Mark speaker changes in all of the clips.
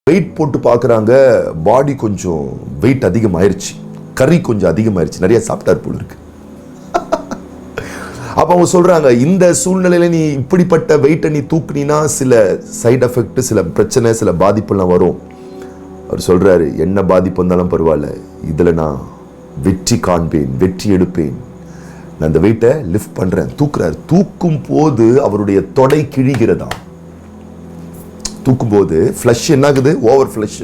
Speaker 1: Wait போட்டு பார்க்குறாங்க, பாடி கொஞ்சம் வெயிட் அதிகமாயிருச்சு, கறி கொஞ்சம் அதிகமாயிருச்சு, நிறைய சாப்பிட்டார் போல இருக்கு. அப்போ அவங்க சொல்றாங்க, இந்த சூழ்நிலையில நீ இப்படிப்பட்ட வெயிட்டை நீ தூக்குனீன்னா சில சைடு எஃபெக்ட், சில பிரச்சனை, சில பாதிப்புலாம் வரும். அவர் சொல்றாரு, என்ன பாதிப்பு வந்தாலும் பரவாயில்ல, இதுல நான் வெற்றி காண்பேன், வெற்றி எடுப்பேன், நான் அந்த வெயிட்டை லிஃப்ட் பண்றேன். தூக்குறாரு. தூக்கும் போது அவருடைய தொடை கிழிகிறதா. தூக்கும் போது ஃப்ளஷ் என்ன ஆகுது? Over flush.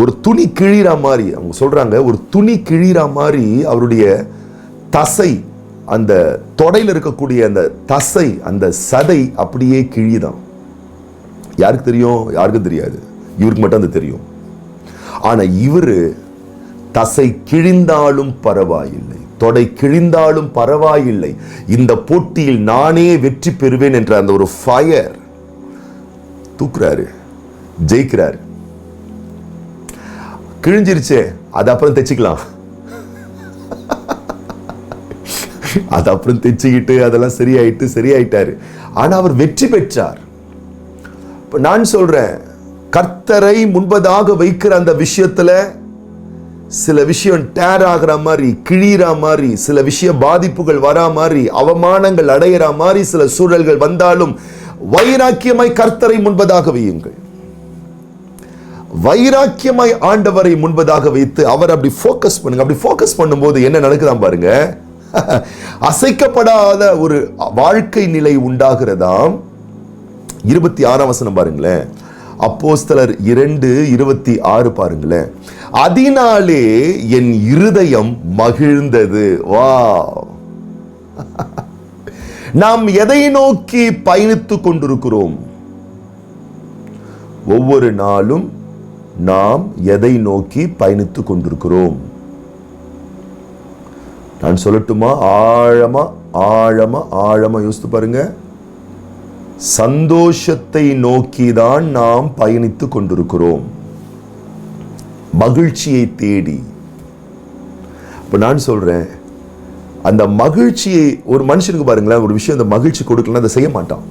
Speaker 1: ஒரு துணி கிழிற மாதிரி அவங்க சொல்றாங்க, ஒரு துணி கிழிற மாதிரி அவருடைய தசை, அந்த தொடையில் இருக்கக்கூடிய அந்த தசை, அந்த சதை அப்படியே கிழிதான். யாருக்கு தெரியும்? யாருக்கும் தெரியாது, இவருக்கு மட்டும் அது தெரியும். ஆனா இவரு தசை கிழிந்தாலும் பரவாயில்லை, தொடை கிழிந்தாலும் பரவாயில்லை, இந்த போட்டியில் நானே வெற்றி பெறுவேன் என்ற அந்த ஒரு ஃபயர், தூக்குறாரு, ஜெயிக்கிறாரு. கிழிஞ்சிருச்சே, அது அப்புறம் தைச்சிக்கலாம், அது அப்புறம் தைச்சிக்கிட்டு அதெல்லாம் சரியாயிட்டாரு. ஆனா அவர் வெற்றி பெற்றார். நான் சொல்றேன், கர்த்தரை முன்பதாக வைக்கிற அந்த விஷயத்துல சில விஷயம் டேர் ஆகிற மாதிரி, கிழிற மாதிரி, சில விஷய பாதிப்புகள் வரா மாதிரி, அவமானங்கள் அடையிற மாதிரி சில சூழல்கள் வந்தாலும் வைராக்கியமாய் கர்த்தரை முன்பதாக வையுங்கள். வைராக்கியமாய் ஆண்டவரை முன்பதாக வைத்து அவர் அப்படி போக்கஸ் பண்ணுங்க. அப்படி போக்கஸ் பண்ணும்போது என்ன நடக்குதான் பாருங்க, அசைக்கப்படாத ஒரு வாழ்க்கை நிலை உண்டாகிறதாம். 26ஆம் வசனம் பாருங்களேன், அப்போஸ்தலர் 2:26 பாருங்களேன். அதனாலே என் இருதயம் மகிழ்ந்தது. வா, நாம் எதை நோக்கி பயணித்துக் கொண்டிருக்கிறோம்? ஒவ்வொரு நாளும் நாம் எதை நோக்கி பயணித்துக் கொண்டிருக்கிறோம்? நான் சொல்லட்டுமா? ஆழமா ஆழமா ஆழமா யோசித்து பாருங்க. சந்தோஷத்தை நோக்கிதான் நாம் பயணித்துக் கொண்டிருக்கிறோம், மகிழ்ச்சியை தேடி. இப்ப நான் சொல்றேன், அந்த மகிழ்ச்சியை ஒரு மனுஷனுக்கு பாருங்களேன், ஒரு விஷயம் அந்த மகிழ்ச்சி கொடுக்கலாம், அதை செய்ய மாட்டான்.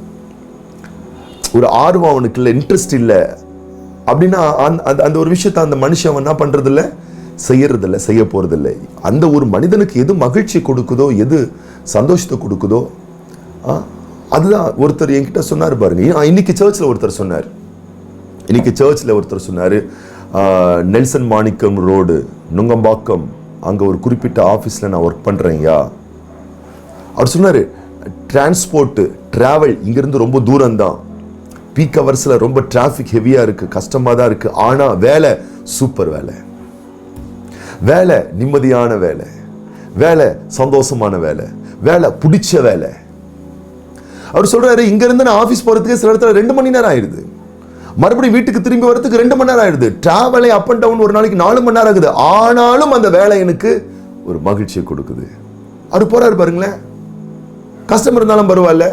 Speaker 1: ஒரு ஆர்வம் அவனுக்கு இல்லை, இன்ட்ரெஸ்ட் இல்லை அப்படின்னா அந்த ஒரு விஷயத்தை அந்த மனுஷன் அவன் என்ன பண்றது இல்லை, செய்யறதில்லை, செய்ய போறதில்லை. அந்த ஒரு மனிதனுக்கு எது மகிழ்ச்சி கொடுக்குதோ, எது சந்தோஷத்தை கொடுக்குதோ, அதுதான். ஒருத்தர் என்கிட்ட சொன்னார் பாருங்க, இன்னைக்கு சர்ச்சில் ஒருத்தர் சொன்னாரு, நெல்சன் மாணிக்கம் ரோடு, நுங்கம்பாக்கம், அங்க ஒரு குறிப்பிட்ட ஆபீஸ்ல நான் ஒர்க் பண்றேன்யா. அவர் சொன்னாரு, டிரான்ஸ்போர்ட் டிராவல் இங்கிருந்து ரொம்ப தூரம் தான், பீக் ஹவர்ஸ்ல ரொம்ப டிராபிக் ஹெவியா இருக்கு, கஷ்டமா தான் இருக்கு, ஆனா வேலை சூப்பர் வேலை நிம்மதியான வேலை சந்தோஷமான வேலை பிடிச்ச வேலை. அவர் சொல்றாரு, இங்க இருந்து நான் ஆபீஸ் போறதுக்கு சில இடத்துல 2 மணி நேரம் ஆயிடுது, மறுபடியும் வீட்டுக்கு திரும்பி வரதுக்கு 2 மணி நேரம் ஆயிடுது, டிராவலே அப் அண்ட் டவுன் ஒரு நாளைக்கு 4 மணி நேரம் ஆகுது, ஆனாலும் அந்த வேலை எனக்கு ஒரு மகிழ்ச்சியை கொடுக்குது. அவர் போறாரு பாருங்களேன், கஷ்டம் இருந்தாலும் பரவாயில்ல.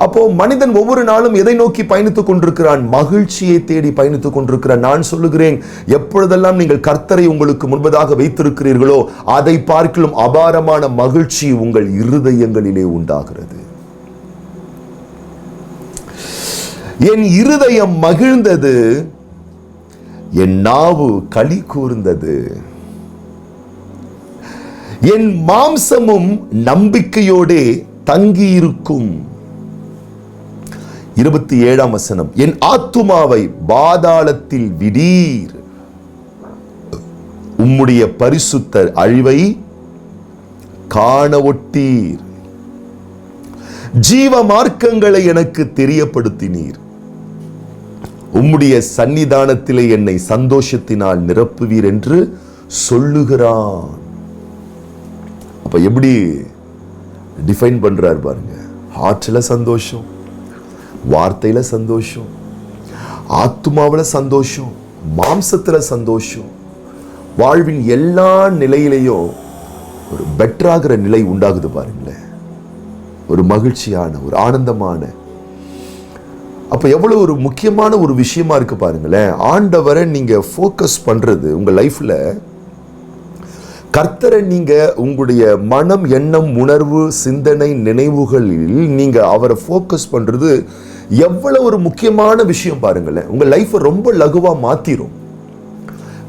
Speaker 1: அப்போ மனிதன் ஒவ்வொரு நாளும் எதை நோக்கி பயணித்துக் கொண்டிருக்கிறான்? மகிழ்ச்சியை தேடி பயணித்துக் கொண்டிருக்கிறான். நான் சொல்லுகிறேன், எப்பொழுதெல்லாம் நீங்கள் கர்த்தரை உங்களுக்கு முன்பதாக வைத்திருக்கிறீர்களோ அதை பார்க்கிலும் அபாரமான மகிழ்ச்சி உங்கள் இருதயங்களிலே உண்டாகிறது. என் இருதயம் மகிழ்ந்தது, என் நாவு களி கூர்ந்தது, என் மாம்சமும் நம்பிக்கையோடே தங்கியிருக்கும். 27ஆம் வசனம், என் ஆத்துமாவை பாதாளத்தில் விடீர், உம்முடைய பரிசுத்த அழிவை காண ஒட்டீர், ஜீவ மார்க்கங்களை எனக்கு தெரியப்படுத்தினீர், உம்முடைய சன்னிதானத்திலே என்னை சந்தோஷத்தினால் நிரப்புவீர் என்று சொல்லுகிறான். அப்ப எப்படி டிஃபைன் பண்றார் பாருங்க. ஹார்ட்ல சந்தோஷம், வார்த்தையில சந்தோஷம், ஆத்துமாவில் சந்தோஷம், மாம்சத்துல சந்தோஷம், வாழ்வின் எல்லா நிலையிலையும் ஒரு பெட்டராகிற நிலை உண்டாகுது பாருங்களேன். ஒரு மகிழ்ச்சியான, ஒரு ஆனந்தமான. அப்ப எவ்வளவு ஒரு முக்கியமான ஒரு விஷயமா இருக்கு பாருங்களேன். ஆண்டவரை நீங்க ஃபோக்கஸ் பண்றது உங்க லைஃப்ல, கர்த்தரை நீங்க உங்களுடைய மனம், எண்ணம், உணர்வு, சிந்தனை, நினைவுகளில் நீங்க அவரை ஃபோக்கஸ் பண்றது எவ்வளவு ஒரு முக்கியமான விஷயம் பாருங்களேன். உங்க லைஃப் ரொம்ப லகுவா மாத்திரும்.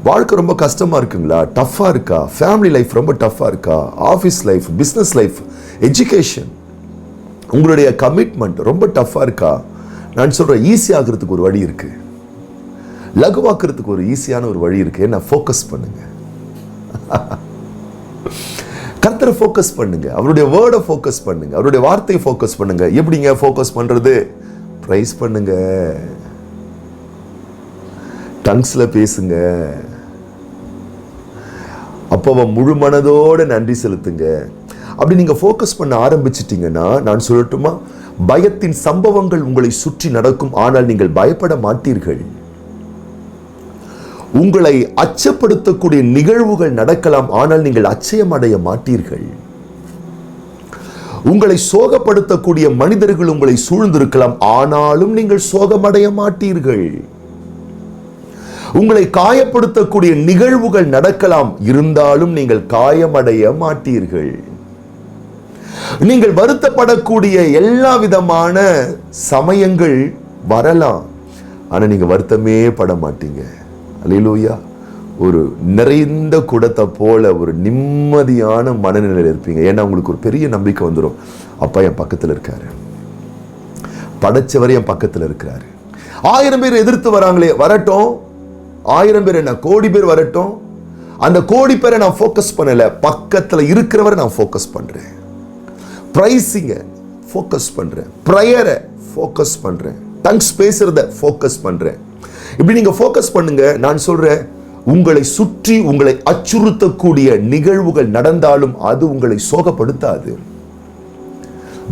Speaker 1: வாழ்க்கை ரொம்ப கஷ்டமா இருக்குங்களா, டஃபா இருக்கா, ஃபேமிலி லைஃப் ரொம்ப டஃபா இருக்கா, office life, business life, education, உங்களுடைய கமிட்மெண்ட் ரொம்ப டஃபா இருக்கா, நான் சொல்றேன் ஈஸி ஆகிறதுக்கு ஒரு வழி இருக்கு. லகுவாக்குறதுக்கு ஒரு ஈஸியான ஒரு வழி இருக்கு. என்ன? ஃபோக்கஸ் பண்ணுங்க. கர்த்தரை ஃபோக்கஸ் பண்ணுங்க, அவருடைய வேர்டை ஃபோக்கஸ் பண்ணுங்க, அவருடைய வார்த்தையை ஃபோக்கஸ் பண்ணுங்க. எப்படிங்க ஃபோக்கஸ் பண்றது? பிரைஸ் பண்ணுங்க, டங்ஸ்ல பேசுங்க, அப்போ முழு மனதோட நன்றி செலுத்துங்க. அப்படி நீங்க ஃபோக்கஸ் பண்ண ஆரம்பிச்சிட்டீங்கன்னா, நான் சொல்லட்டுமா, பயத்தின் சம்பவங்கள் உங்களை சுற்றி நடக்கும், ஆனால் நீங்கள் பயப்பட மாட்டீர்கள். உங்களை அச்சப்படுத்தக்கூடிய நிகழ்வுகள் நடக்கலாம், ஆனால் நீங்கள் அச்சயம் அடைய மாட்டீர்கள். உங்களை சோகப்படுத்தக்கூடிய மனிதர்கள் உங்களை சூழ்ந்திருக்கலாம், ஆனாலும் நீங்கள் சோகமடைய மாட்டீர்கள். உங்களை காயப்படுத்தக்கூடிய நிகழ்வுகள் நடக்கலாம், இருந்தாலும் நீங்கள் காயமடைய மாட்டீர்கள். நீங்கள் வருத்தப்படக்கூடிய எல்லா விதமான சமயங்கள் வரலாம், ஆனா நீங்க வருத்தமே பட மாட்டீங்க. அல்லேலூயா. ஒரு நிறைந்த குடத்தை போல ஒரு நிம்மதியான மனநிலையில் இருப்பீங்க. ஏன்னா உங்களுக்கு ஒரு பெரிய நம்பிக்கை வந்துடும், அப்பா என் பக்கத்தில் இருக்காரு, படைச்சவர் என் பக்கத்தில் இருக்கிறாரு. 1000 பேர் எதிர்த்து வராங்களே, வரட்டும். 1000 பேர் என்ன, கோடி பேர் வரட்டும். அந்த கோடி பேரை நான் ஃபோக்கஸ் பண்ணல, பக்கத்தில் இருக்கிறவரை நான் ஃபோக்கஸ் பண்றேன். பிரைசிங்க ஃபோக்கஸ் பண்றேன், ப்ரேயரை ஃபோக்கஸ் பண்றேன், டங்ஸ் பேசுறத ஃபோக்கஸ் பண்றேன். இப்படி நீங்க ஃபோக்கஸ் பண்ணுங்க. நான் சொல்றேன், உங்களை சுற்றி உங்களை அச்சுறுத்தக்கூடிய நிகழ்வுகள் நடந்தாலும் அது உங்களை சோகப்படுத்தாது,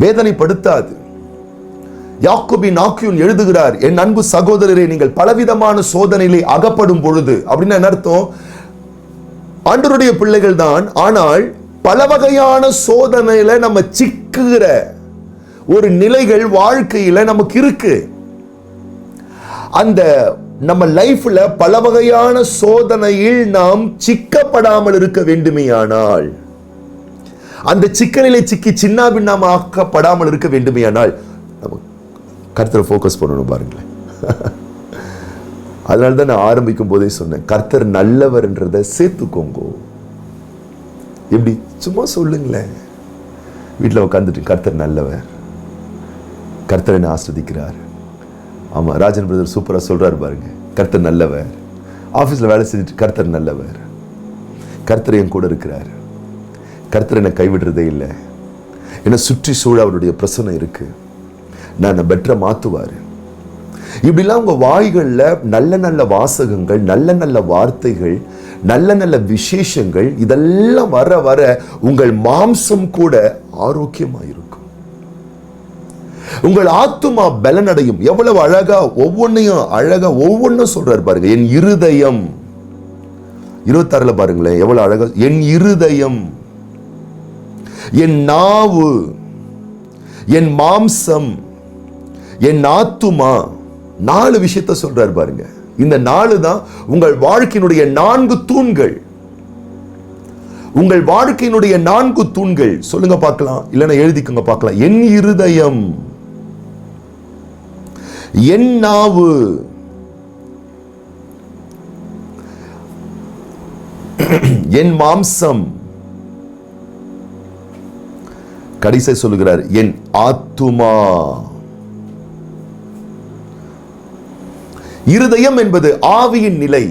Speaker 1: வேதனைப்படுத்தாது. யாக்கோபின் ஆக்கியோன் எழுதுகிறார், என் அன்பு சகோதரரே, நீங்கள் பலவிதமான சோதனையிலே அகப்படும் பொழுது, அப்படின்னு என்ன அர்த்தம்? ஆண்டவருடைய பிள்ளைகள் தான், ஆனால் பல வகையான சோதனையில நம்ம சிக்குகிற ஒரு நிலைகள் வாழ்க்கையில நமக்கு இருக்கு. அந்த நம்ம லைஃப்ல பல வகையான சோதனையில் நாம் சிக்கப்படாமல் இருக்க வேண்டுமேயானால், அந்த சிக்கலிலே சிக்கி சின்ன பின்னமா ஆக்கப்படாமல் இருக்க வேண்டுமேயானால் நம்ம கர்த்தரை ஃபோக்கஸ் பண்ணணும். பாருங்களேன், அதனால தான் நான் ஆரம்பிக்கும் போதே சொன்னேன், கர்த்தர் நல்லவர் என்றதை சேர்த்துக்கோங்க. எப்படி? சும்மா சொல்லுங்களேன், வீட்டில் உட்காந்துட்டு கர்த்தர் நல்லவர், கர்த்தர் என்னை ஆஸ்வதிக்கிறார். ஆமா, ராஜன் பிரதர் சூப்பரா சொல்றாரு பாருங்க, கர்த்தர் நல்லவர். ஆபீஸ்ல வேலை செஞ்சுட்டு கர்த்தர் நல்லவர், கர்த்தர் என் கூட இருக்கிறார், கர்த்தர் என்னை கைவிடுறதே இல்லை, என்னை சுற்றி சூழ அவருடைய பிரசன்னம் இருக்கு, நான் பெட்டரா மாத்துவாரு. இப்படிலாம் உங்க வாய்கள்ல நல்ல நல்ல வாசகங்கள், நல்ல நல்ல வார்த்தைகள், நல்ல நல்ல விசேஷங்கள், இதெல்லாம் வர வர உங்கள் மாம்சம் கூட ஆரோக்கியமாயிருக்கும், உங்கள் ஆத்துமா பலனடையும். எவ்வளவு அழகா ஒவ்வொன்னும் சொல்றாரு பாருங்க. என் இருதயம், 26 பாருங்களேன், எவ்வளவு அழகா, என் இருதயம், என் நாவு, என் மாம்சம், என் ஆத்துமா, 4 விஷயத்தை சொல்றாரு பாருங்க. இந்த 4 தான் உங்கள் வாழ்க்கையினுடைய 4 தூண்கள். உங்கள் வாழ்க்கையினுடைய 4 தூண்கள் சொல்லுங்க பார்க்கலாம், இல்லைன்னா எழுதிக்கோங்க பார்க்கலாம். என் இருதயம், என் நாவு, என் மாம்சம், கடைசி சொல்லுகிறார் என் ஆத்துமா. இருதயம் என்பது ஆவியின் நிலை,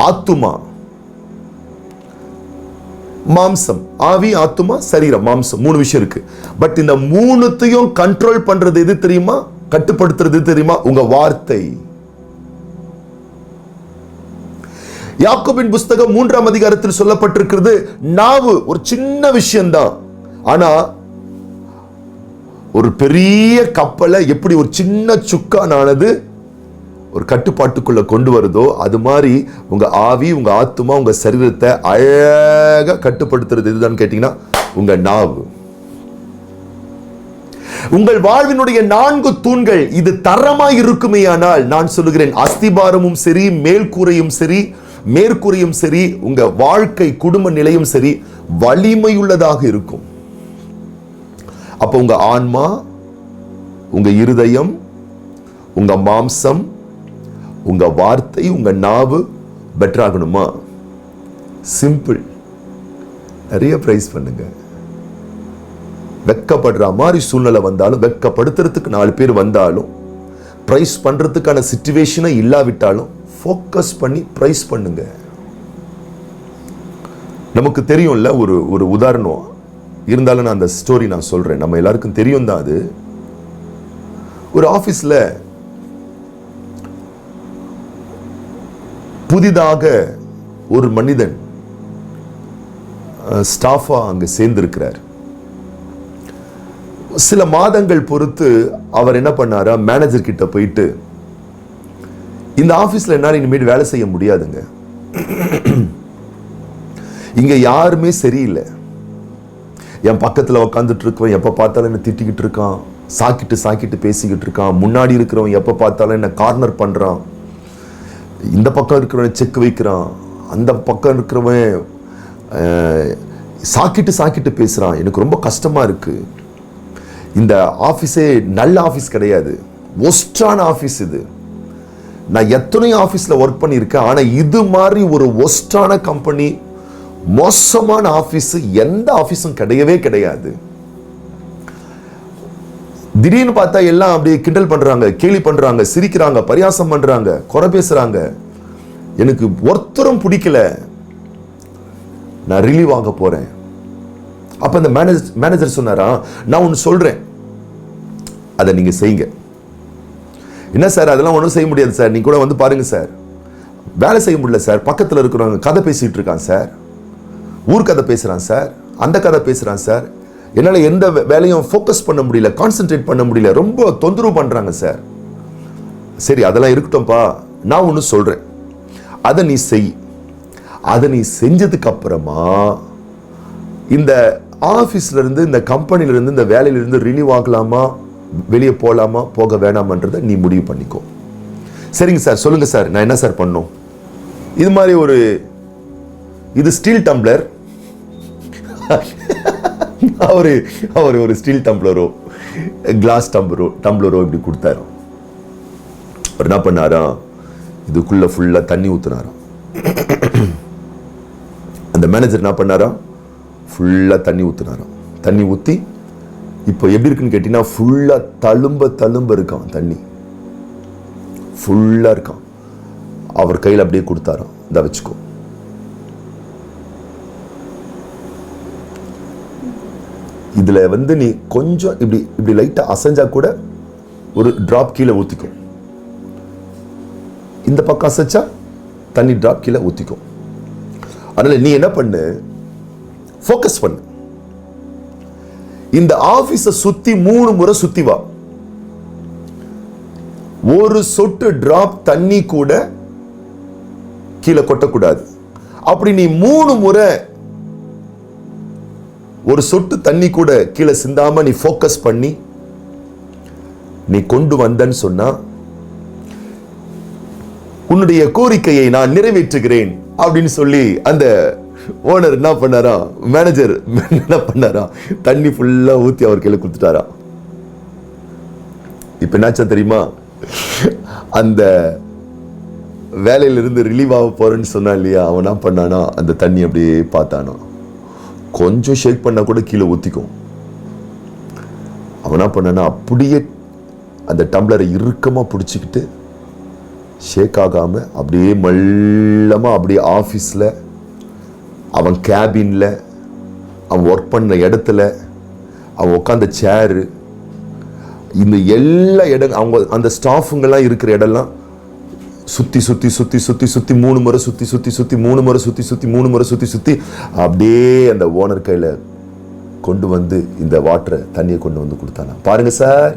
Speaker 1: ஆத்துமா மாம்சம், ஆவி, ஆத்துமா, சரீரம், மாம்சம், 3 விஷயம் இருக்கு. பட் இந்த 3த்தையும் கண்ட்ரோல் பண்றது எது தெரியுமா? கட்டுப்படுத்துறது தெரியுமா? உங்க வார்த்தை. யாக்கோபின் புஸ்தகம் 3ஆம் அதிகாரத்தில் சொல்லப்பட்டிருக்கிறது, நாவு ஒரு சின்ன விஷயம்தான், ஆனா ஒரு பெரிய கப்பலை எப்படி ஒரு சின்ன சுக்கானானது ஒரு கட்டுப்பாட்டுக்குள்ள கொண்டு வருதோ, அது மாதிரி உங்க ஆவி, உங்க ஆத்துமா, உங்க சரீரத்தை அழகா கட்டுப்படுத்துறது இதுதான் கேட்டீங்கன்னா உங்க நாவு. உங்கள் வாழ்வினுடைய 4 தூண்கள் இது தரமாய் இருக்குமேயானால், நான் சொல்லுகிறேன், அஸ்திபாரமும் சரி, மேல்கூரையும் சரி, மேற்கூரையும் சரி, உங்க வாழ்க்கை குடும்ப நிலையும் சரி வலிமையுள்ளதாக இருக்கும். அப்போ உங்க ஆன்மா, உங்க இருதயம், உங்க மாம்சம், உங்க வார்த்தை, உங்க நாவு பெட்டர் ஆகணுமா? சிம்பிள். நிறைய பிரைஸ் பண்ணுங்க. வெக்கப்படுற மாதிரி சூழ்நிலை வந்தாலும், வெக்கப்படுத்துறதுக்கு 4 பேர் வந்தாலும், பிரைஸ் பண்றதுக்கான சிச்சுவேஷனை இல்லாவிட்டாலும் ஃபோக்கஸ் பண்ணி பிரைஸ் பண்ணுங்க. நமக்கு தெரியும்ல, ஒரு உதாரணம் இருந்தாலும் நான் அந்த ஸ்டோரி நான் சொல்றேன். நம்ம எல்லாருக்கும் தெரியும் தான். அது ஒரு ஆபீஸ்ல புதிதாக ஒரு மனிதன் ஸ்டாஃபா அங்க சேர்ந்திருக்கிறார். சில மாதங்கள் பொறுத்து அவர் என்ன பண்ணாரா, மேனேஜர் கிட்ட போயிட்டு, இந்த ஆபீஸ்ல என்னால இனிமேல் வேலை செய்ய முடியாதுங்க, இங்க யாருமே சரியில்லை, என் பக்கத்துல உட்காந்துட்டு இருக்கவன் எப்ப பார்த்தாலும் என்ன திட்டிக்கிட்டு இருக்கான், சாக்கிட்டு பேசிக்கிட்டு இருக்கான், முன்னாடி இருக்கிறவன் எப்ப பார்த்தாலும் என்ன கார்னர் பண்றான், இந்த பக்கம் இருக்கிறவன் செக் வைக்கிறான், அந்த பக்கம் இருக்கிறவன் சாக்கிட்டு பேசுறான், எனக்கு ரொம்ப கஷ்டமா இருக்கு, இந்த ஆபீஸே நல்ல ஆபீஸ் கிடையாது, ஒஸ்டான ஆபீஸ் இது, நான் எத்தனை ஆபீஸ்ல ஒர்க் பண்ணியிருக்கேன், ஆனா இது மாதிரி ஒரு ஒஸ்டான கம்பெனி, மோசமான ஆபீஸ் எந்த ஆபீஸும் கிடையவே கிடையாது. திடீர்னு பார்த்தா எல்லாம் அப்படியே கிண்டல் பண்றாங்க, கேலி பண்றாங்க, சிரிக்கிறாங்க, பரியாசம் பண்றாங்க, குறை பேசுறாங்க, எனக்கு ஒருத்தரும் பிடிக்கல, நான் ரிலீவ் ஆக போறேன். அப்ப அந்த மேனேஜர் சொன்னாரா, நான் ஒன்னு சொல்றேன், அதை நீங்க செய்யுங்க. என்ன சார், அதெல்லாம் ஒன்றும் செய்ய முடியாது சார், நீங்க கூட வந்து பாருங்க சார். வேலை செய்ய முடியல சார், பக்கத்தில் இருக்கிறவங்க கதை பேசிட்டு இருக்கான் சார், ஊர் கதை பேசுறான் சார், அந்த கதை பேசுறான் சார், என்னால் எந்த வேலையும் ஃபோக்கஸ் பண்ண முடியல, கான்சென்ட்ரேட் பண்ண முடியல, ரொம்ப தொந்தரவு பண்றாங்க சார். சரி, அதெல்லாம் இருக்கட்டும்பா, நான் ஒன்று சொல்றேன், அதை நீ செய். அதை நீ செஞ்சதுக்கு அப்புறமா இந்த ஆபீஸ்ல இருந்து, இந்த கம்பெனில இருந்து, இந்த வேலையில இருந்து ரிலீவ் ஆகலாமா, வெளியே போகலாமா, போக வேணாமன்றதை நீ முடிவு பண்ணிக்கோ. சரிங்க சார், சொல்லுங்க சார், நான் என்ன சார் பண்ணும்? இது மாதிரி இது ஸ்டீல் டம்ளர், அவர் ஒரு ஸ்டீல் டம்ளரோ கிளாஸ் டம்ளரோ இப்படி கொடுத்தாரு. அவர் என்ன பண்ணாரா, இதுக்குள்ள ஃபுல்லா தண்ணி ஊத்துனாராம். அந்த மேனேஜர் என்ன பண்ணாரா, ஃபுல்லா தண்ணி ஊத்துனாராம். தண்ணி ஊத்தி இப்போ எப்படி இருக்குன்னு கேட்டீங்கன்னா, ஃபுல்லா தழும்ப இருக்கான், தண்ணி ஃபுல்லா இருக்கான். அவர் கையில் அப்படியே கொடுத்தாராம், இதை வச்சுக்கோ. இதுல நீ கொஞ்சம் இப்படி லைட்டா அசைஞ்சா கூட ஒரு டிராப் கீழே ஊத்திக்கும், இந்த பக்கம் அசைச்சா தண்ணி டிராப் கீழே ஊத்திக்கும். அதனால நீ என்ன பண்ணு, ஃபோக்கஸ் பண்ணு, இந்த ஆபீஸை சுத்தி 3 முறை சுத்தி வா, ஒரு சொட்டு டிராப் தண்ணி கூட கீழே கொட்டக்கூடாது. அப்படி நீ 3 முறை ஒரு சொட்டு தண்ணி கூட கீழே சிந்தாம நீ ஃபோக்கஸ் பண்ணி நீ கொண்டு வந்தன்னு சொன்னா, உன்னுடைய கோரிக்கையை நான் நிறைவேற்றுகிறேன் அப்படின்னு சொல்லி அந்த ஓனர் என்ன பண்ணாரா, மேனேஜர் என்ன பண்ணாரா, தண்ணி ஃபுல்லா ஊத்தி அவர் கையில கொடுத்துட்டாரா. இப்ப என்னாச்சா தெரியுமா, அந்த வேலையிலிருந்து ரிலீவ் ஆக போறேன்னு சொன்னா இல்லையா, அவன் என்ன பண்ணானா, அந்த தண்ணி அப்படியே பார்த்தானா, கொஞ்சம் ஷேக் பண்ணா கூட கீழே ஊத்திக்கும். அவன் என்ன பண்ணானா, அப்படியே அந்த டம்ளரை இறுக்கமா பிடிச்சிக்கிட்டு ஷேக் ஆகாம அப்படியே மெல்லமா அப்படியே ஆபீஸ்ல, அவன் கேபின்ல, அவன் ஒர்க் பண்ண இடத்துல, அவன் உட்காந்த சேரு, இந்த எல்லா இடம், அவங்க அந்த ஸ்டாஃபுங்கெல்லாம் இருக்கிற இடம்லாம் சுத்தி 3 முறை சுத்தி 3 முறை சுத்தி 3 முறை சுத்தி அப்படியே அந்த ஓனர் கையில கொண்டு வந்து இந்த வாட்டரை, தண்ணியை கொண்டு வந்து கொடுத்தானா. பாருங்க சார்,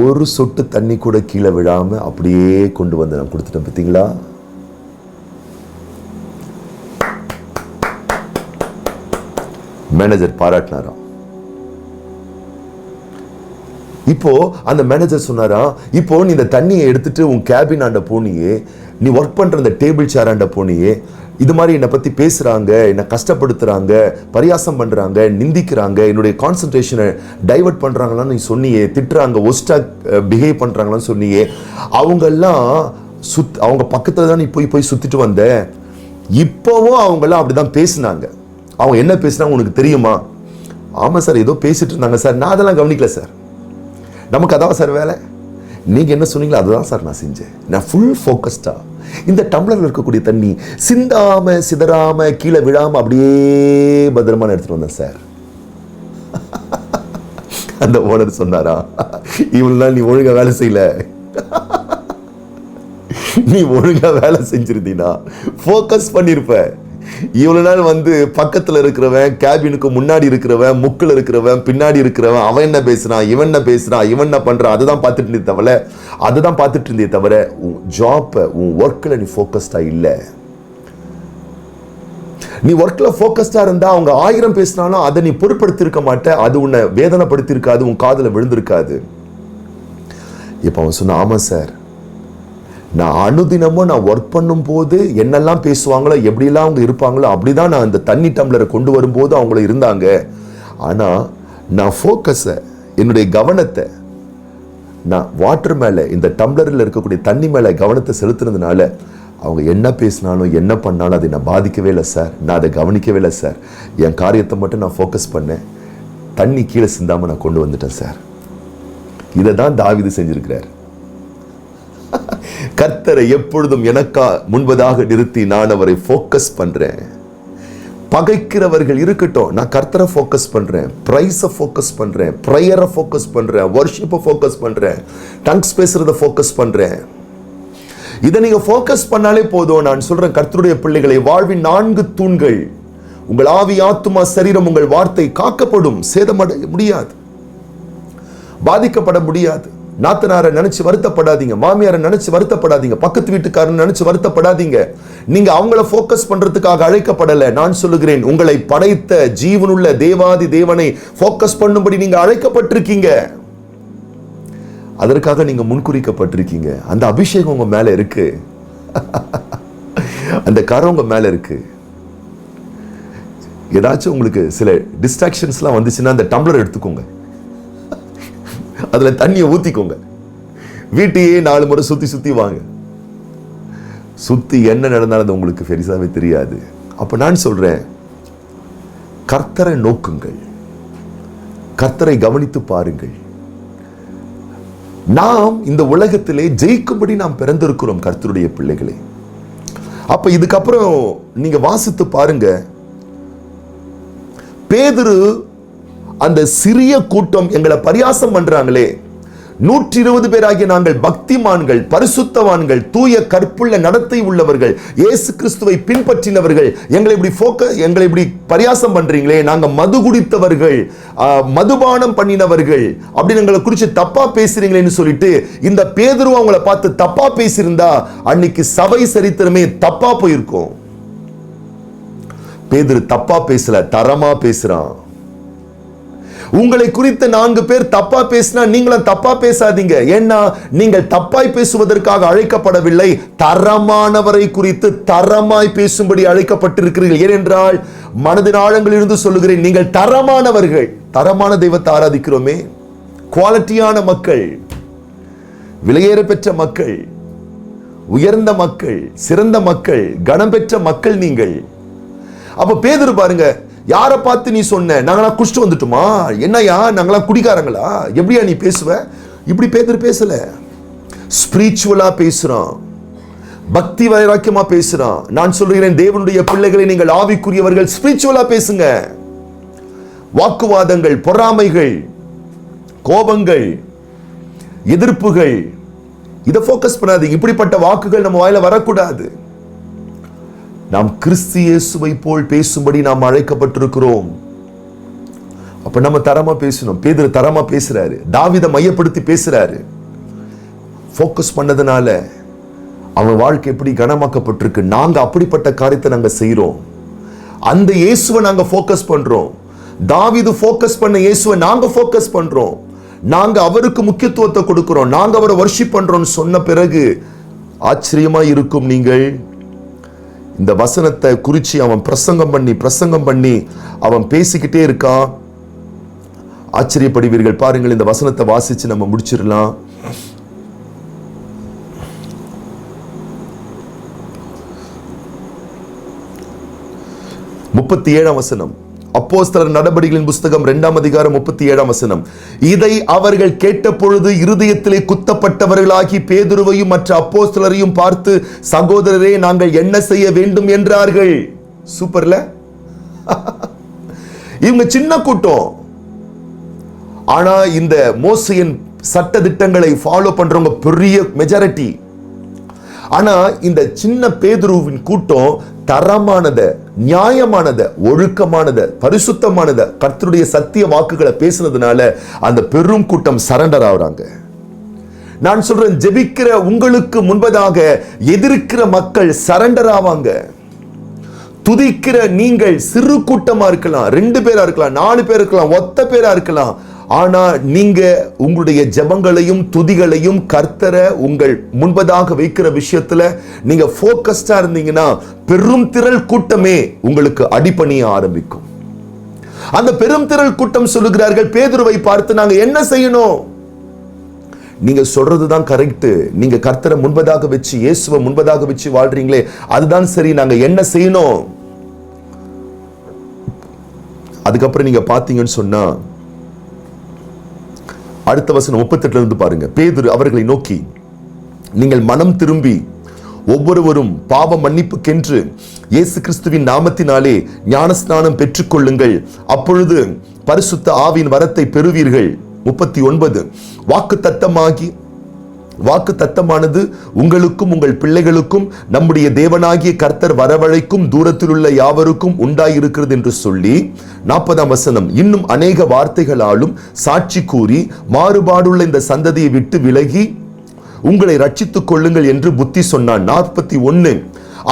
Speaker 1: ஒரு சொட்டு தண்ணி கூட கீழே விழாம அப்படியே கொண்டு வந்து நான் கொடுத்துட்டேன். பார்த்தீங்களா? மேனேஜர் பாராட்டினாராம். இப்போ அந்த மேனேஜர் சொன்னாரா, இப்போ நீ இந்த தண்ணியை எடுத்துட்டு உன் கேபின் ஆண்ட போனியே, நீ ஒர்க் பண்ற அந்த டேபிள் சேர் ஆண்ட போனியே, இது மாதிரி என்னை பற்றி பேசுகிறாங்க, என்னை கஷ்டப்படுத்துகிறாங்க, பரியாசம் பண்ணுறாங்க, நிந்திக்கிறாங்க, என்னுடைய கான்சன்ட்ரேஷனை டைவர்ட் பண்ணுறாங்களான்னு நீ சொன்னியே, திட்டுறாங்க, ஒஸ்ட்டாக பிஹேவ் பண்ணுறாங்களான்னு சொன்னியே, அவங்கெல்லாம் அவங்க பக்கத்தில் தான் நீ போய் சுற்றிட்டு வந்த. இப்போவும் அவங்கெல்லாம் அப்படி தான் பேசினாங்க. அவங்க என்ன பேசினாங்க உனக்கு தெரியுமா? ஆமாம் சார், ஏதோ பேசிட்டு இருந்தாங்க சார், நான் அதெல்லாம் கவனிக்கல சார். நமக்கு அதான் சார் வேலை. நீங்கள் என்ன சொன்னீங்களோ அதுதான் சார் நான் செஞ்சேன். நான் ஃபுல் ஃபோக்கஸ்டாக இந்த டம்ளரில் இருக்கக்கூடிய தண்ணி சிந்தாம சிதறாம கீழே விழாம அப்படியே பத்திரமா எடுத்துட்டு வந்தேன் சார். அந்த ஓனர் சொன்னாரா, இவ்வளவு நாள் நீ ஒழுங்கா வேலை செய்யல, நீ ஒழுங்கா வேலை செஞ்சிருந்தீனா ஃபோக்கஸ் பண்ணிருப்ப. இவ்வளவு நாள் பக்கத்துல இருக்கிறவன், கேபினுக்கு முன்னாடி இருக்கிறவன், முக்கில் இருக்கிறவன், பின்னாடி இருக்கிறவன், அவன் என்ன பேசுறான், இவன் என்ன பேசுறான், இவன் என்ன பண்றான், அதுதான் பார்த்துட்டு இருந்தே தவிர உன் ஜாப், உன் ஒர்க்ல நீ ஃபோக்கஸ்டா இல்ல. நீ ஒர்க்ல ஃபோக்கஸ்டா இருந்தா அவங்க 1000 பேசினாலும் அதை நீ பொருட்படுத்திருக்க மாட்ட, அது உன்னை வேதனைப்படுத்திருக்காது, உன் காதுல விழுந்திருக்காது. இப்ப அவன் சொன்ன, ஆமா சார், நான் அனுதினமும் நான் ஒர்க் பண்ணும் போது என்னெல்லாம் பேசுவாங்களோ, எப்படிலாம் அவங்க இருப்பாங்களோ, அப்படிதான் நான் இந்த தண்ணி டம்ளரை கொண்டு வரும்போது அவங்கள இருந்தாங்க. ஆனா நான் ஃபோக்கஸை, என்னுடைய கவனத்தை நான் வாட்டர் மேல, இந்த டம்ளரில் இருக்கக்கூடிய தண்ணி மேல கவனத்தை செலுத்துனதுனால அவங்க என்ன பேசினாலும் என்ன பண்ணாலும் அதை நான் பாதிக்கவே இல்லை சார், நான் அதை கவனிக்கவே இல்லை சார். என் காரியத்தை மட்டும் நான் ஃபோக்கஸ் பண்ணேன், தண்ணி கீழே சிந்தாம நான் கொண்டு வந்துட்டேன் சார். இதை தான் தாவீது செஞ்சிருக்கிறார். கர்த்தரை எப்பொழுதும் எனக்கா முன்பதாக நிறுத்தி நான் அவரை ஃபோக்கஸ் பண்றேன். பகைக்கிறவர்கள் இருக்கட்டும், நான் கர்த்தரை ஃபோக்கஸ் பண்றேன், பிரைஸை ஃபோக்கஸ் பண்றேன், ப்ரேயரை ஃபோக்கஸ் பண்றேன், வர்ஷிப்பை ஃபோக்கஸ் பண்றேன், டங்ஸ் பேசுறதை ஃபோக்கஸ் பண்றேன். இதை நீங்க ஃபோக்கஸ் பண்ணாலே போதும். நான் சொல்றேன், கர்த்தருடைய பிள்ளைகளை, வாழ்வின் 4 தூண்கள், உங்கள் ஆவி, ஆத்துமா, சரீரம், உங்கள் வார்த்தை காக்கப்படும். சேதமடைய முடியாது, பாதிக்கப்பட முடியாது. நாத்தனாரை நினைச்சு வருத்தப்படாதீங்க, மாமியாரை நினைச்சு வருத்தப்படாதீங்க, பக்கத்து வீட்டுக்காரன் நினைச்சு வருத்தப்படாதீங்க. நீங்க அவங்கள ஃபோக்கஸ் பண்றதுக்காக அழைக்கப்படல. நான் சொல்லுகிறேன், உங்களை படைத்த ஜீவனுள்ள தேவாதி தேவனை ஃபோக்கஸ் பண்ணும்படி நீங்க அழைக்கப்பட்டிருக்கீங்க. அதற்காக நீங்க முன்குறிக்கப்பட்டிருக்கீங்க. அந்த அபிஷேகம் உங்க மேல இருக்கு, அந்த கரம் உங்க மேல இருக்கு. ஏதாச்சும் உங்களுக்கு சில டிஸ்ட்ராக்ஷன்ஸ்லாம் வந்துச்சுன்னா அந்த டம்ளர் எடுத்துக்கோங்க, அதுல தண்ணியை ஊத்திக்கோங்க, வீட்டையே 4 முறை சுத்தி வாங்க. சுத்தி என்ன நடந்தாலும் உங்களுக்கு பெரிசாவே தெரியாது. அப்ப நான் சொல்றேன், கர்த்தரை நோக்குங்கள், கர்த்தரை கவனித்து பாருங்கள். நாம் இந்த உலகத்திலே ஜெயிக்கும்படி நாம் பிறந்திருக்கிறோம் கர்த்தருடைய பிள்ளைகளே. அப்ப இதுக்கப்புறம் நீங்க வாசித்து பாருங்க, பேதுரு அந்த சிறிய கூட்டம் எங்களை பரியாசம் பண்றாங்களே, 120 பேராகிய நாங்கள் பக்திமான்கள், பரிசுத்தவான்கள், தூய கற்புள்ள நடத்தை உள்ளவர்கள், இயேசு கிறிஸ்துவை பின்பற்றினவர்கள், எங்களை இப்படி பரியாசம் பண்றீங்களே, நாங்க மது குடித்தவர்கள், மதுபானம் பண்ணினவர்கள் அப்படின்னு எங்களை குறித்து தப்பா பேசுறீங்களேன்னு சொல்லிட்டு இந்த பேதுரு அவங்களை பார்த்து தப்பா பேசியிருந்தா அன்னைக்கு சபை சரித்திரமே தப்பா போயிருக்கும். பேதுரு தப்பா பேசல, தரமா பேசுறான். உங்களை குறித்த 4 பேர் தப்பா பேசினா நீங்களும் தப்பா பேசாதீங்க. ஏன்னா நீங்கள் தப்பாய் பேசுவதற்காக அழைக்கப்படவில்லை, தரமானவரை குறித்து தரமாய் பேசும்படி அழைக்கப்பட்டிருக்கிறீர்கள். ஏனென்றால் மனதின் ஆழங்களிலிருந்து சொல்லுகிறேன், நீங்கள் தரமானவர்கள். தரமான தெய்வத்தை ஆராதிக்கிறோமே, குவாலிட்டியான மக்கள், விலையேற பெற்ற மக்கள், உயர்ந்த மக்கள், சிறந்த மக்கள், கனம் பெற்ற மக்கள் நீங்கள். அப்ப பேதுரு பாருங்க, யாரை பார்த்து நீ சொன்ன, நாங்களா குடிச்சிட்டு வந்துட்டோமா, என்னையா நாங்களா குடிக்காரங்களா, எப்படியா நீ பேசுவ? இப்படி பேதுரு பேசல. ஸ்பிரிச்சுவலா பேசுறான், பக்தி வைராக்கியமா பேசுறான். நான் சொல்கிறேன், தேவனுடைய பிள்ளைகளை, நீங்கள் ஆவிக்குரியவர்கள், ஸ்பிரிச்சுவலா பேசுங்க. வாக்குவாதங்கள், பொறாமைகள், கோபங்கள், எதிர்ப்புகள், இதை ஃபோக்கஸ் பண்ணாதீங்க. இப்படிப்பட்ட வாக்குகள் நம்ம வாயில வரக்கூடாது. நாம் கிறிஸ்து இயேசுவை போல் பேசும்படி நாம் அழைக்கப்பட்டிருக்கிறோம். அப்ப நம்ம தரமா பேசணும். பேதுரு தரமா பேசுறாரு, தாவீதை மையப்படுத்தி பேசுறாரு. ஃபோக்கஸ் பண்ணதுனால அவன் வாழ்க்கை எப்படி கனமாக்கப்பட்டிருக்கு. நாங்க அப்படிப்பட்ட காரியத்தை நாங்க செய்யறோம். அந்த இயேசுவை நாங்க ஃபோக்கஸ் பண்றோம். தாவீது ஃபோக்கஸ் பண்ண இயேசுவை நாங்க ஃபோக்கஸ் பண்றோம். நாங்க அவருக்கு முக்கியத்துவத்தை கொடுக்கிறோம், நாங்க அவரை வர்ஷிப் பண்றோம் சொன்ன பிறகு ஆச்சரியமா இருக்கும். நீங்கள் இந்த வசனத்தை குறிச்சு அவன் பிரசங்கம் பண்ணி அவன் பேசிக்கிட்டே இருக்கான். ஆச்சரியப்படுவீர்கள். பாருங்கள், இந்த வசனத்தை வாசிச்சு நம்ம முடிச்சிடலாம். முப்பத்தி 37 வசனம், அப்போஸ்தலர் நடபடிகளின் புஸ்தகம் 2ஆம் அதிகாரம் 37ஆம் வசனம். இதை அவர்கள் கேட்ட பொழுது இருதயத்திலே குத்தப்பட்டவர்களாகி பேதுருவையும் மற்ற அப்போஸ்தலரையும் பார்த்து, சகோதரரே, நாங்கள் என்ன செய்ய வேண்டும் என்றார்கள். சூப்பர்ல. இவங்க சின்ன கூட்டம், ஆனா இந்த மோசேயின் சட்ட திட்டங்களை ஃபாலோ பண்றவங்க பெரிய மெஜாரிட்டி. ஆனா இந்த சின்ன பேதுருவின் கூட்டம் தரமானத, நியாயமானத, ஒழுக்கமானத, பரிசுத்தமானத, கர்த்தருடைய சத்திய வாக்குகளை பேசுனதுனால அந்த பெரும் கூட்டம் சரண்டர் ஆகுறாங்க. நான் சொல்றேன், ஜெபிக்கிற உங்களுக்கு முன்பதாக எதிர்க்கிற மக்கள் சரண்டர் ஆவாங்க. துதிக்கிற நீங்கள் சிறு கூட்டமா இருக்கலாம், 2 பேரா இருக்கலாம், 4 பேர் இருக்கலாம், ஒத்த பேரா இருக்கலாம். ஆனா நீங்க உங்களுடைய ஜெபங்களையும் துதிகளையும் கர்த்தரை உங்கள் முன்பதாக வைக்கிற விஷயத்துல நீங்க போக்கஸ்டா இருந்தீங்கன்னா பெரும் திரள் கூட்டமே உங்களுக்கு அடிபணிய ஆரம்பிக்கும். அந்த பெரும் திரள் கூட்டம் சொல்லுகிறார்கள், பேதுருவை பார்த்து, நாங்க என்ன செய்யணும்? நீங்க சொல்றதுதான் கரெக்ட். நீங்க கர்த்தரை முன்பதாக வச்சு, இயேசுவை முன்பதாக வச்சு வாழ்றீங்களே, அதுதான் சரி. நாங்க என்ன செய்யணும்? அதுக்கப்புறம் நீங்க பாத்தீங்கன்னு சொன்னா அடுத்த வசனம் 38 இருந்து பாருங்க. பேதுரு அவர்களை நோக்கி, நீங்கள் மனம் திரும்பி ஒவ்வொருவரும் பாவ மன்னிப்புக்கென்று இயேசு கிறிஸ்துவின் நாமத்தினாலே ஞானஸ்நானம் பெற்றுக்கொள்ளுங்கள், அப்பொழுது பரிசுத்த ஆவியின் வரத்தை பெறுவீர்கள். 39 வாக்கு தத்தமானது உங்களுக்கும் உங்கள் பிள்ளைகளுக்கும் நம்முடைய தேவனாகிய கர்த்தர் வரவழைக்கும் தூரத்தில் உள்ள யாவருக்கும் உண்டாயிருக்கிறது என்று சொல்லி, 40ஆம் வசனம், இன்னும் அநேக வார்த்தைகளாலும் சாட்சி கூறி மாறுபாடுள்ள இந்த சந்ததியை விட்டு விலகி உங்களை ரட்சித்துக் கொள்ளுங்கள் என்று புத்தி சொன்னான். 41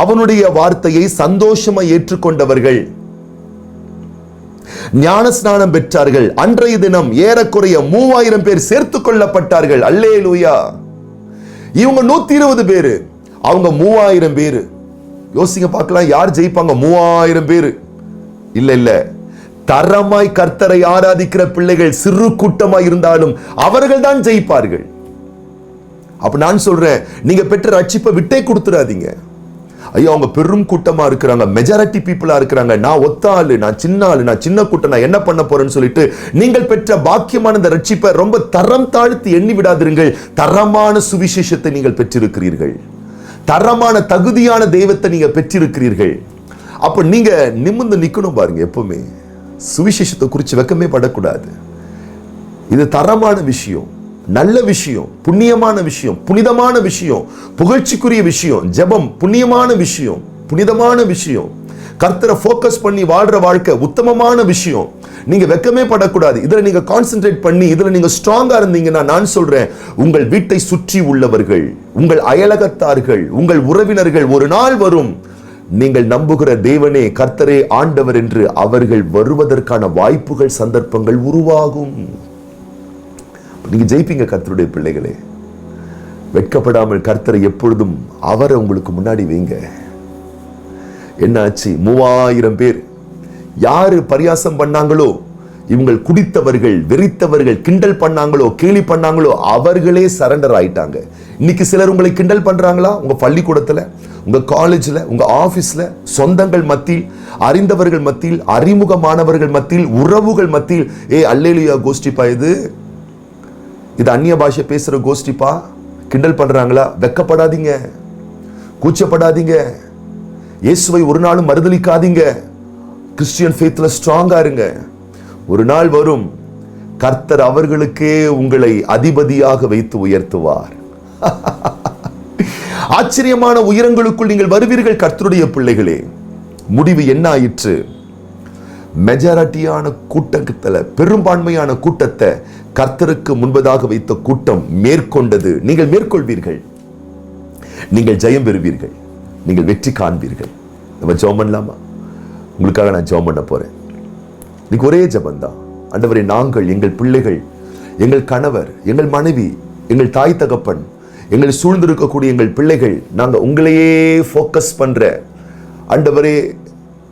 Speaker 1: அவனுடைய வார்த்தையை சந்தோஷமாய் ஏற்றுக்கொண்டவர்கள் ஞானஸ்நானம் பெற்றார்கள். அன்றைய தினம் ஏறக்குறைய 3000 பேர் சேர்த்துக் கொள்ளப்பட்டார்கள். அல்லேலூயா. இவங்க 120 பேரு, அவங்க 3000 பேரு. யோசிங்க பார்க்கலாம், யார் ஜெயிப்பாங்க? 3000 பேரு இல்ல. தரமாய் கர்த்தரை ஆராதிக்கிற பிள்ளைகள் சிறு கூட்டமாய் இருந்தாலும் அவர்கள் தான் ஜெயிப்பார்கள். அப்ப நான் சொல்றேன், நீங்க பெற்ற ரட்சிப்பை விட்டே கொடுத்துடாதீங்க. ஐயோ, அவங்க பெரும் கூட்டமா இருக்கிறாங்க, மெஜாரிட்டி பீப்புளா இருக்கிறாங்க, நான் ஒத்த ஆளு, நான் சின்ன ஆளு, நான் சின்ன கூட்டம், நான் என்ன பண்ண போறேன்னு சொல்லிட்டு நீங்கள் பெற்ற பாக்கியமான இந்த ரட்சிப்பை ரொம்ப தரம் தாழ்த்தி எண்ணி விடாதிருங்கள். தரமான சுவிசேஷத்தை நீங்கள் பெற்றிருக்கிறீர்கள், தரமான தகுதியான தெய்வத்தை நீங்க பெற்றிருக்கிறீர்கள். அப்ப நீங்க நிமிர்ந்து நிக்கணும் பாருங்க. எப்பவுமே சுவிசேஷத்தை குறித்து வெக்கமே படக்கூடாது. இது தரமான விஷயம், நல்ல விஷயம், புண்ணியமான விஷயம், புனிதமான விஷயம், புகழ்ச்சிக்குரிய விஷயம். ஜெபம் புண்ணியமான விஷயம், புனிதமான விஷயம். கர்த்தரை ஃபோக்கஸ் பண்ணி வாழ்ற வாழ்க்கை உத்தமமான விஷயம். நீங்க வெக்கமே படக்கூடாது. இதுல நீங்க கான்சென்ட்ரேட் பண்ணி இதுல நீங்க ஸ்ட்ராங்கா இருந்தீங்கன்னா, நான் சொல்றேன், உங்கள் வீட்டை சுற்றி உள்ளவர்கள், உங்கள் அயலகத்தார்கள், உங்கள் உறவினர்கள் ஒரு நாள் வரும், நீங்கள் நம்புகிற தேவனே கர்த்தரே ஆண்டவர் என்று அவர்கள் வருவதற்கான வாய்ப்புகள், சந்தர்ப்பங்கள் உருவாகும். நீங்க ஜெயிப்பீங்க கர்த்தருடைய பிள்ளைகளே. வெட்கப்படாமல் கர்த்தரை எப்பொழுதும் அவரை உங்களுக்கு முன்னாடி வைங்க. என்ன ஆச்சு? 3000 பேர். யாரு பரியாசம் பண்ணாங்களோ, இவங்கள் குடித்தவர்கள், வெறித்தவர்கள், கிண்டல் பண்ணாங்களோ, கேலி பண்ணாங்களோ, அவர்களே சரண்டர் ஆயிட்டாங்க. இன்னைக்கு சிலர் உங்களை கிண்டல் பண்றாங்களா? உங்க பள்ளிக்கூடத்துல, உங்க காலேஜ்ல, உங்க ஆபீஸ்ல, சொந்தங்கள் மத்தியில், அறிந்தவர்கள் மத்தியில், அறிமுகமானவர்கள் மத்தியில், உறவுகள் மத்தியில், அல்லேலூயா கோஷ்டிப்பா, இது அந்நிய பாஷை பேசுற கோஷ்டிப்பா, கிண்டல் பண்றாங்களா? வெக்கப்படாதீங்க, கூச்சப்படாதீங்க, இயேசுவை ஒரு நாளும் மறுதலிக்காதீங்க. கிறிஸ்டியன் ஃபெய்த்ல ஸ்ட்ராங்கா இருங்க. ஒரு நாள் வரும், கர்த்தர் அவர்களுக்கே உங்களை அதிபதியாக வைத்து உயர்த்துவார். ஆச்சரியமான உயரங்களுக்குள் நீங்கள் வருவீர்கள் கர்த்தருடைய பிள்ளைகளே. முடிவு என்ன ஆயிற்று? மெஜாரிட்டியான கூட்டத்துல, பெரும்பான்மையான கூட்டத்தை கர்த்தருக்கு முன்பதாக வைத்த கூட்டம் மேற்கொண்டது. நீங்கள் மேற்கொள்வீர்கள், நீங்கள் ஜெயம் பெறுவீர்கள், நீங்கள் வெற்றி காண்பீர்கள். நம்ம ஜெபம் பண்ணலாமா? உங்களுக்காக நான் ஜெபம் பண்ண போறேன். இன்னைக்கு ஒரே ஜெபம் தான். ஆண்டவரே, நாங்கள், எங்கள் பிள்ளைகள், எங்கள் கணவர், எங்கள் மனைவி, எங்கள் தாய் தகப்பன், எங்களை சூழ்ந்திருக்கக்கூடிய எங்கள் பிள்ளைகள், நாங்கள் உங்களையே ஃபோக்கஸ் பண்ற ஆண்டவரே,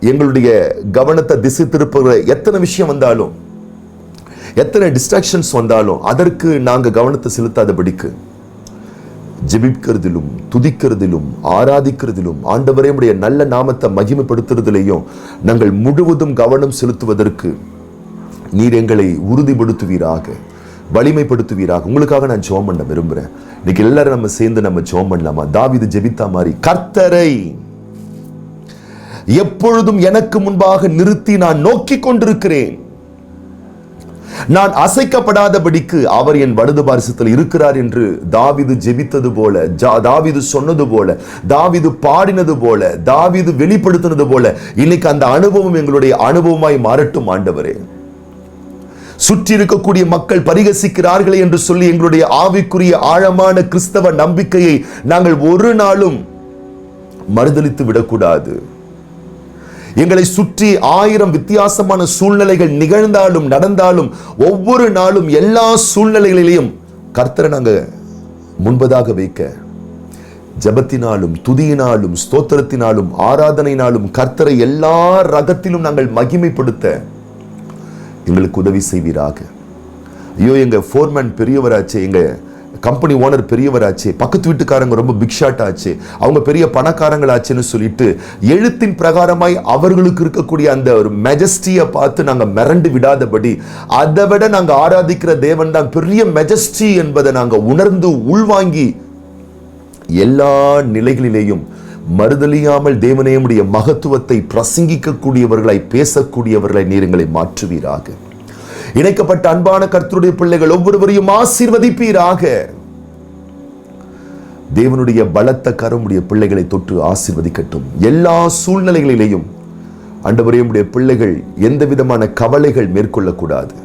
Speaker 1: எங்களுடைய கவனத்தை திசை திருப்புகிற எத்தனை விஷயம் வந்தாலும், எத்தனை டிஸ்ட்ராக்ஷன்ஸ் வந்தாலும் அதற்கு நாங்கள் கவனத்தை செலுத்தாதபடிக்கு ஜெபிக்கிறதிலும், துதிக்கிறதிலும், ஆராதிக்கிறதிலும், ஆண்டவரே உம்முடைய நல்ல நாமத்தை மகிமைப்படுத்துறதிலையும் நாங்கள் முழுவதும் கவனம் செலுத்துவதற்கு நீர் எங்களை உறுதிப்படுத்துவீராக, வலிமைப்படுத்துவீராக. உங்களுக்காக நான் ஜெபம் பண்ண விரும்புகிறேன். இன்னைக்கு எல்லாரும் நம்ம சேர்ந்து நம்ம ஜெபம் பண்ணலாமா? தாவீது ஜெபித்த மாதிரி, கர்த்தரை எப்பொழுதும் எனக்கு முன்பாக நிறுத்தி நான் நோக்கி கொண்டிருக்கிறேன். நான் அசைக்கப்படாதபடிக்கு அவர் என் வலது பாரிசத்தில் இருக்கிறார் என்று தாவீது ஜெபித்தது போல, தாவீது சொன்னது போல, தாவீது பாடினது போல, தாவீது வெளிப்படுத்தினது போல இன்னைக்கு அந்த அனுபவம் எங்களுடைய அனுபவமாய் மாறட்டும் ஆண்டவரே. சுற்றி இருக்கக்கூடிய மக்கள் பரிகசிக்கிறார்களே என்று சொல்லி எங்களுடைய ஆவிக்குரிய ஆழமான கிறிஸ்தவ நம்பிக்கையை நாங்கள் ஒரு நாளும் மறுதலித்து விடக்கூடாது. எங்களை சுற்றி 1000 வித்தியாசமான சூழ்நிலைகள் நிகழ்ந்தாலும் நடந்தாலும் ஒவ்வொரு நாளும் எல்லா சூழ்நிலைகளிலையும் கர்த்தரை நாங்கள் முன்பதாக வைக்க, ஜபத்தினாலும் துதியினாலும் ஸ்தோத்திரத்தினாலும் ஆராதனையினாலும் கர்த்தரை எல்லா ரகத்திலும் நாங்கள் மகிமைப்படுத்த எங்களுக்கு உதவி செய்வீராக. ஐயோ, எங்க ஃபோர்மேன் பெரியவராச்சே, எங்க கம்பெனி ஓனர் பெரியவராச்சு, பக்கத்து வீட்டுக்காரங்க ரொம்ப பிக் ஷாட் ஆச்சு, அவங்க பெரிய பணக்காரங்களாச்சுன்னு சொல்லிட்டு எழுத்தின் பிரகாரமாய் அவர்களுக்கு இருக்கக்கூடிய அந்த ஒரு மெஜஸ்டியை பார்த்து நாங்கள் மிரண்டு விடாதபடி, அதை விட நாங்கள் ஆராதிக்கிற தேவன் தான் பெரிய மெஜஸ்டி என்பதை நாங்கள் உணர்ந்து உள்வாங்கி எல்லா நிலைகளிலேயும் மறுதலியாமல் தேவனையுடைய மகத்துவத்தை பிரசங்கிக்கக்கூடியவர்களாய் பேசக்கூடியவர்களை நீர் எங்களை மாற்றுவீராக. இணைக்கப்பட்ட அன்பான கர்த்தருடைய பிள்ளைகள் ஒவ்வொருவரையும் ஆசீர்வதிப்பீராக. தேவனுடைய பலத்த கரம் உடைய பிள்ளைகளை தொட்டு ஆசீர்வதிக்கட்டும். எல்லா சூழ்நிலைகளிலேயும் ஆண்டவரே, உம்முடைய பிள்ளைகள் எந்த விதமான கவலைகள் மேற்கொள்ளக்கூடாது,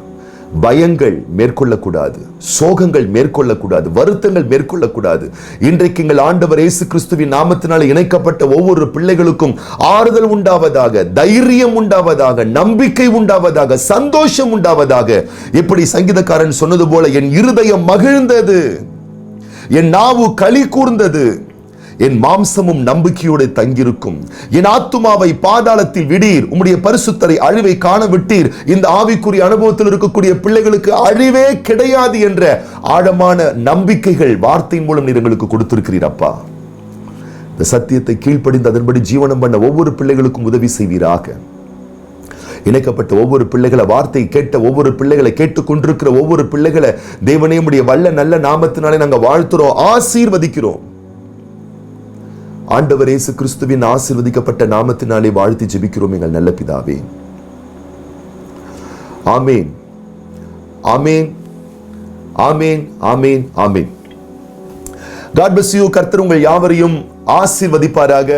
Speaker 1: பயங்கள் மேற்கொள்ளக்கூடாது, சோகங்கள் மேற்கொள்ளக்கூடாது, வருத்தங்கள் மேற்கொள்ளக்கூடாது. இன்றைக்கு எங்கள் ஆண்டவர் இயேசு கிறிஸ்துவின் நாமத்தினால் இணைக்கப்பட்ட ஒவ்வொரு பிள்ளைகளுக்கும் ஆறுதல் உண்டாவதாக, தைரியம் உண்டாவதாக, நம்பிக்கை உண்டாவதாக, சந்தோஷம் உண்டாவதாக. எப்படி சங்கீதக்காரன் சொன்னது போல, என் இருதயம் மகிழ்ந்தது, என் நாவு களி கூர்ந்தது, என் மாம்சமும் நம்பிக்கையோடு தங்கியிருக்கும். என் ஆத்துமாவை பாதாளத்தில் விடீர், உம்முடைய பரிசுத்தரை அழிவை காண விட்டீர். இந்த ஆவிக்குரிய அனுபவத்தில் இருக்கக்கூடிய பிள்ளைகளுக்கு அழிவே கிடையாது என்ற ஆழமான நம்பிக்கைகள் வார்த்தையின் மூலம் நீர் எங்களுக்கு கொடுத்திருக்கிறீர் அப்பா. இந்த சத்தியத்தை கீழ்ப்படிந்து அதன்படி ஜீவனம் பண்ண ஒவ்வொரு பிள்ளைகளுக்கும் உதவி செய்வீராக. இணைக்கப்பட்ட ஒவ்வொரு பிள்ளைகளை, வார்த்தை கேட்ட ஒவ்வொரு பிள்ளைகளை, கேட்டுக்கொண்டிருக்கிற ஒவ்வொரு பிள்ளைகளை தேவனே உம்முடைய வல்ல நல்ல நாமத்தினாலே நாங்கள் வாழ்த்துறோம், ஆசீர்வதிக்கிறோம். ஆண்டவர் இயேசு கிறிஸ்துவின் ஆசீர்வதிக்கப்பட்ட நாமத்தினாலே வாழ்த்தி ஜெபிக்கிறோம் எங்கள் நல்ல பிதாவே. ஆமேன், ஆமேன், ஆமேன், ஆமேன், ஆமேன். God bless you. கர்த்தர் உங்கள் யாவரையும் ஆசீர்வதிப்பாராக.